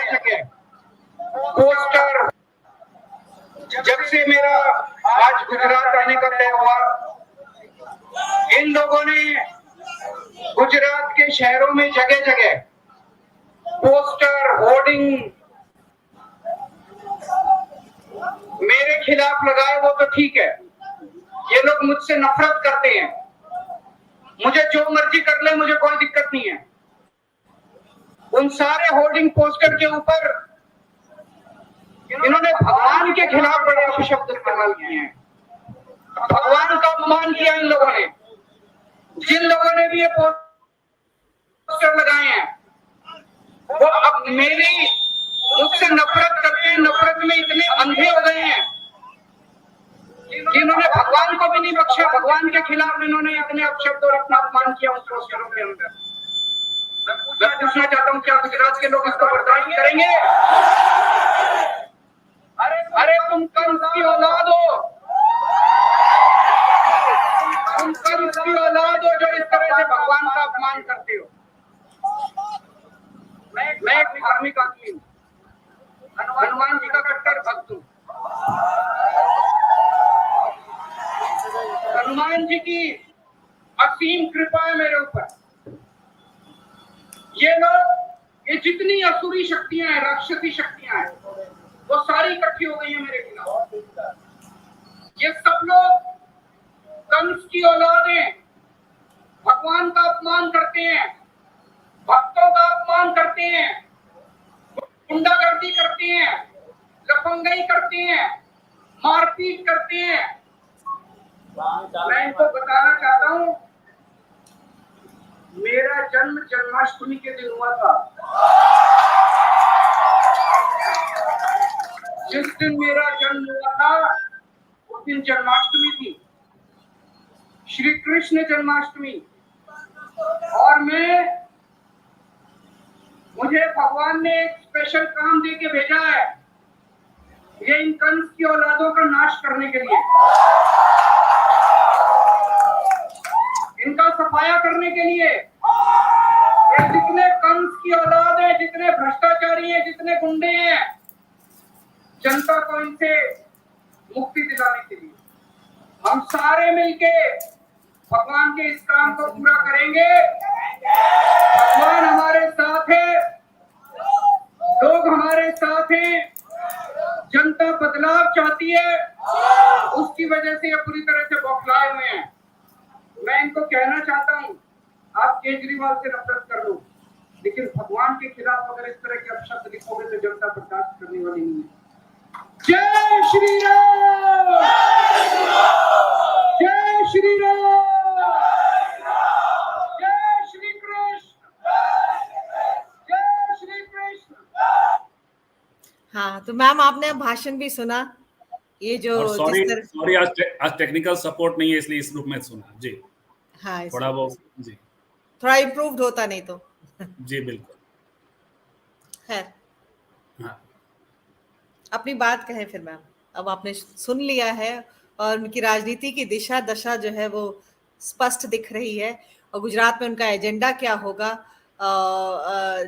जगह पोस्टर, जब से मेरा आज गुजरात आने का तय हुआ, इन लोगों ने गुजरात के शहरों में जगह जगह पोस्टर, होर्डिंग मेरे खिलाफ लगाए, वो तो ठीक है। ये लोग मुझसे नफरत करते हैं, मुझे जो मर्जी कर ले, मुझे कोई दिक्कत नहीं है। उन सारे होर्डिंग पोस्टर के ऊपर इन्होंने भगवान के खिलाफ बड़े अपशब्द इस्तेमाल किए हैं। भगवान का अपमान किया इन लोगों ने। जिन लोगों ने भी ये पोस्टर लगाए हैं, वो अब मेरी मुझसे नफरत करते हैं। नफरत में इतने अंधे हो गए हैं कि इन्होंने भगवान को भी नहीं बख्शा। भगवान के खिलाफ इन्होंने इतने अपशब्द और अपना अपमान किया उस पोस्टरों के अंदर। मैं पूछना चाहता हूँ, क्या गुजरात के लोग इसको बर्दाश्त करेंगे? अरे तुम कंस की औलाद हो, तुम कंस की औलाद हो जो इस तरह से भगवान का अपमान करते हो। मैं एक धार्मिक आदमी हूँ, हनुमान जी का कट्टर भक्त हूँ। हनुमान जी की असीम कृपा है मेरे ऊपर। ये लोग, ये जितनी असुरी शक्तियां हैं, राक्षसी शक्तियां हैं, वो सारी इकट्ठी हो गई है मेरे खिलाफ। ये सब लोग कंस की औलाद हैं, भगवान का अपमान करते हैं, भक्तों का अपमान करते हैं, गुंडागर्दी करते हैं, लफंगाई करते हैं, मारपीट करते हैं। मैं इनको बताना चाहता हूँ, मेरा जन्म जन्माष्टमी के दिन हुआ था। जिस दिन मेरा जन्म हुआ था उस दिन जन्माष्टमी थी, श्री कृष्ण जन्माष्टमी। और मुझे भगवान ने एक स्पेशल काम दे के भेजा है, ये इन कंस की औलादों का नाश करने के लिए, इनका सफाया करने के लिए। ये जितने कंस की औलाद है, जितने भ्रष्टाचारी हैं, जितने गुंडे हैं, जनता को इनसे मुक्ति दिलाने के लिए हम सारे मिलके भगवान के इस काम को पूरा करेंगे। भगवान हमारे साथ है, लोग हमारे साथ हैं, जनता बदलाव चाहती है, उसकी वजह से ये पूरी तरह से बौखलाए हुए हैं। मैं इनको कहना चाहता हूँ, आप केजरीवाल से नफरत कर लो, लेकिन भगवान के खिलाफ अगर इस तरह के अपशब्द लिखोगे तो जनता बर्दाश्त करने वाली नहीं है। जय श्री राम, जय श्री राम, जय श्री कृष्ण, जय श्री कृष्ण। हाँ, तो मैम आपने भाषण भी सुना, ये जो सॉरी आज टेक्निकल सपोर्ट नहीं है इसलिए इस रूप में सुना जी। हाँ, थोड़ा वो जी थोड़ा इम्प्रूव्ड होता नहीं तो जी बिल्कुल है। हाँ, अपनी बात कहें फिर मैम, अब आपने सुन लिया है और उनकी राजनीति की दिशा दशा जो है वो स्पष्ट दिख रही है, और गुजरात में उनका एजेंडा क्या होगा।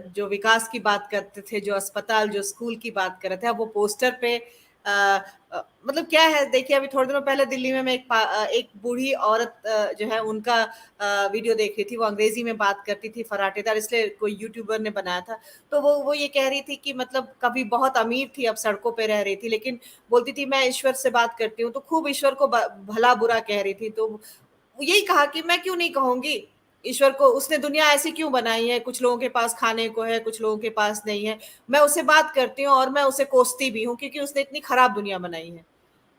जो विकास की बात करते थे, जो अस्पताल, जो स्कूल की बात कर रहे थे, अब वो पोस्टर पे मतलब क्या है, देखिए अभी थोड़े दिनों पहले दिल्ली में मैं एक बूढ़ी औरत जो है उनका वीडियो देख रही थी। वो अंग्रेजी में बात करती थी फराटेदार, इसलिए कोई यूट्यूबर ने बनाया था। तो वो ये कह रही थी कि मतलब कभी बहुत अमीर थी, अब सड़कों पे रह रही थी, लेकिन बोलती थी मैं ईश्वर से बात करती हूँ, तो खूब ईश्वर को भला बुरा कह रही थी। तो यही कहा कि मैं क्यों नहीं कहूंगी ईश्वर को, उसने दुनिया ऐसी क्यों बनाई है, कुछ लोगों के पास खाने को है, कुछ लोगों के पास नहीं है। मैं उससे बात करती हूँ और मैं उसे कोसती भी हूँ, क्योंकि उसने इतनी खराब दुनिया बनाई है।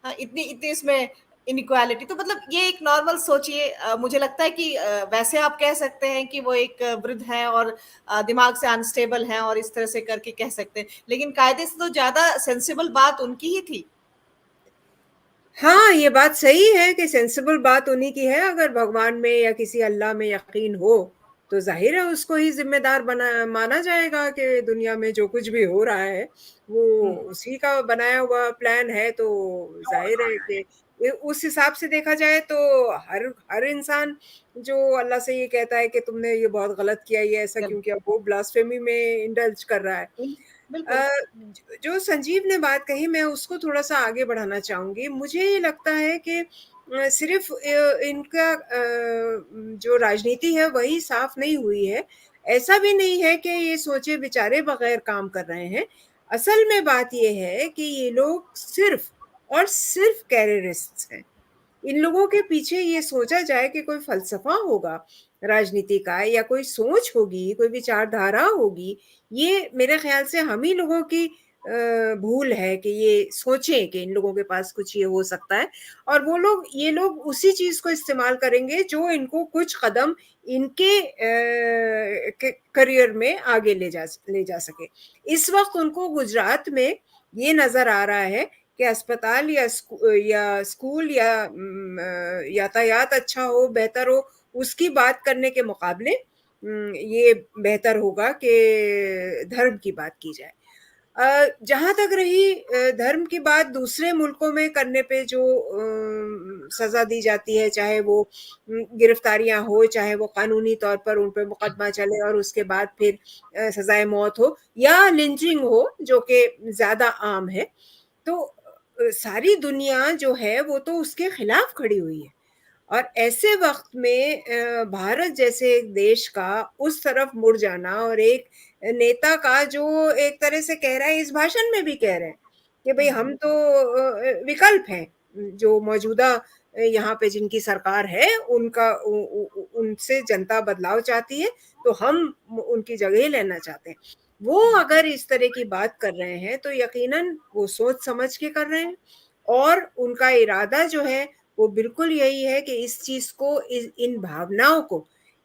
हाँ, इतनी इसमें इनइक्वालिटी। तो मतलब ये एक नॉर्मल सोचिए, मुझे लगता है कि वैसे आप कह सकते हैं कि वो एक वृद्ध है और दिमाग से अनस्टेबल है, और इस तरह से करके कह सकते हैं, लेकिन कायदे से तो ज्यादा सेंसिबल बात उनकी ही थी। हाँ, ये बात सही है कि सेंसिबल बात उन्हीं की है। अगर भगवान में या किसी अल्लाह में यकीन हो तो ज़ाहिर है उसको ही ज़िम्मेदार बना माना जाएगा कि दुनिया में जो कुछ भी हो रहा है, वो उसी का बनाया हुआ प्लान है, तो ज़ाहिर है कि उस हिसाब से देखा जाए तो हर हर इंसान जो अल्लाह से ये कहता है कि तुमने ये बहुत गलत किया, ये ऐसा क्यों किया, वो ब्लास्फेमी में इंडल्ज कर रहा है। बिल्कुल। अ, जो संजीव ने बात कही, मैं उसको थोड़ा-सा आगे बढ़ाना चाहूँगी। मुझे ये लगता है कि सिर्फ़ इनका जो राजनीति है वही साफ़ नहीं हुई है। ऐसा भी नहीं है कि ये सोचे-विचारे बगैर काम कर रहे हैं। असल में बात ये है कि ये लोग सिर्फ़ और सिर्फ़ कैरियरिस्ट्स हैं। इन लोगों के पीछे ये सोचा जाए कि कोई फ़लसफ़ा होगा राजनीति का, या कोई सोच होगी, कोई विचारधारा होगी, ये मेरे ख़्याल से हम ही लोगों की भूल है कि ये सोचें कि इन लोगों के पास कुछ ये हो सकता है, और ये लोग उसी चीज़ को इस्तेमाल करेंगे जो इनको कुछ कदम इनके करियर में आगे ले जा सके। इस वक़्त उनको गुजरात में ये नज़र आ रहा है कि अस्पताल या स्कूल या यातायात अच्छा हो, बेहतर हो, उसकी बात करने के मुकाबले ये बेहतर होगा कि धर्म की बात की जाए। जहाँ तक रही धर्म की बात, दूसरे मुल्कों में करने पे जो सज़ा दी जाती है, चाहे वो गिरफ्तारियाँ हो, चाहे वो कानूनी तौर पर उन पे मुकदमा चले और उसके बाद फिर सज़ाए मौत हो या लिंचिंग हो, जो कि ज़्यादा आम है, तो सारी दुनिया जो है वो तो उसके खिलाफ खड़ी हुई है। और ऐसे वक़्त में भारत जैसे एक देश का उस तरफ मुड़ जाना, और एक नेता का जो एक तरह से कह रहा है, इस भाषण में भी कह रहे हैं कि भई हम तो विकल्प हैं, जो मौजूदा यहाँ पे जिनकी सरकार है उनका उनसे जनता बदलाव चाहती है, तो हम उनकी जगह ही लेना चाहते हैं। वो अगर इस तरह की बात कर रहे हैं तो यकीनन वो सोच समझ के कर रहे हैं, और उनका इरादा जो है वो बिल्कुल यही है कि इस चीज़ को, इन भावनाओं को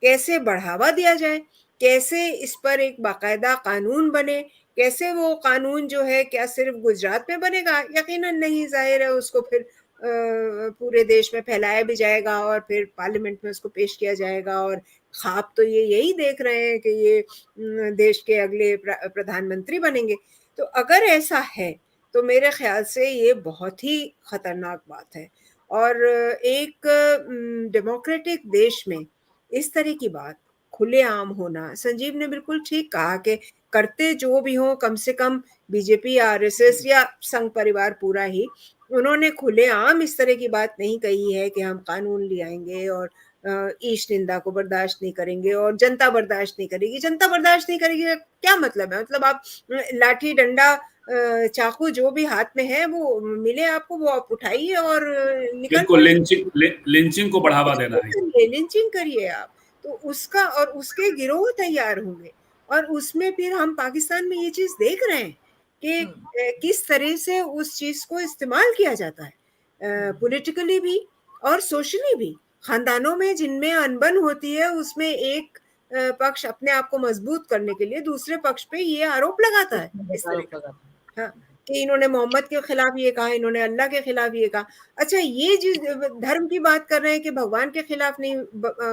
कैसे बढ़ावा दिया जाए, कैसे इस पर एक बाकायदा कानून बने, कैसे वो कानून जो है क्या सिर्फ़ गुजरात में बनेगा? यकीनन नहीं, ज़ाहिर है उसको फिर पूरे देश में फैलाया भी जाएगा और फिर पार्लियामेंट में उसको पेश किया जाएगा, और ख़्वाब तो ये यही देख रहे हैं कि ये देश के अगले प्रधानमंत्री बनेंगे। तो अगर ऐसा है, तो मेरे ख़्याल से ये बहुत ही ख़तरनाक बात है। और एक डेमोक्रेटिक देश में इस तरह की बात खुलेआम होना, संजीव ने बिल्कुल ठीक कहा कि करते जो भी हों, कम से कम बीजेपी या आरएसएस या संघ परिवार पूरा ही, उन्होंने खुलेआम इस तरह की बात नहीं कही है कि हम कानून ले आएँगे और ईश निंदा को बर्दाश्त नहीं करेंगे और जनता बर्दाश्त नहीं करेगी। जनता बर्दाश्त नहीं करेगी का क्या मतलब है? मतलब आप लाठी, डंडा, चाकू जो भी हाथ में है वो मिले आपको, वो आप उठाइए और निकल बिल्कुल, पड़िए। लिंचिंग को बढ़ावा देना है। लिंचिंग करिए आप, तो उसका और उसके गिरोह तैयार होंगे, और उसमें फिर हम पाकिस्तान में ये चीज़ देख रहे हैं कि किस तरह से उस चीज़ को इस्तेमाल किया जाता है, पॉलिटिकली भी और सोशली भी। खानदानों में जिनमें अनबन होती है, उसमें एक पक्ष अपने आप को मजबूत करने के लिए दूसरे पक्ष पे ये आरोप लगाता है इस तरह आरोप का। लगाता है। हाँ, कि इन्होंने मोहम्मद के खिलाफ ये कहा, इन्होंने अल्लाह के खिलाफ ये कहा। अच्छा, ये जिस धर्म की बात कर रहे हैं कि भगवान के खिलाफ नहीं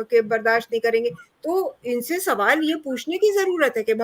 के बर्दाश्त नहीं करेंगे, तो इनसे सवाल ये पूछने की ज़रूरत है कि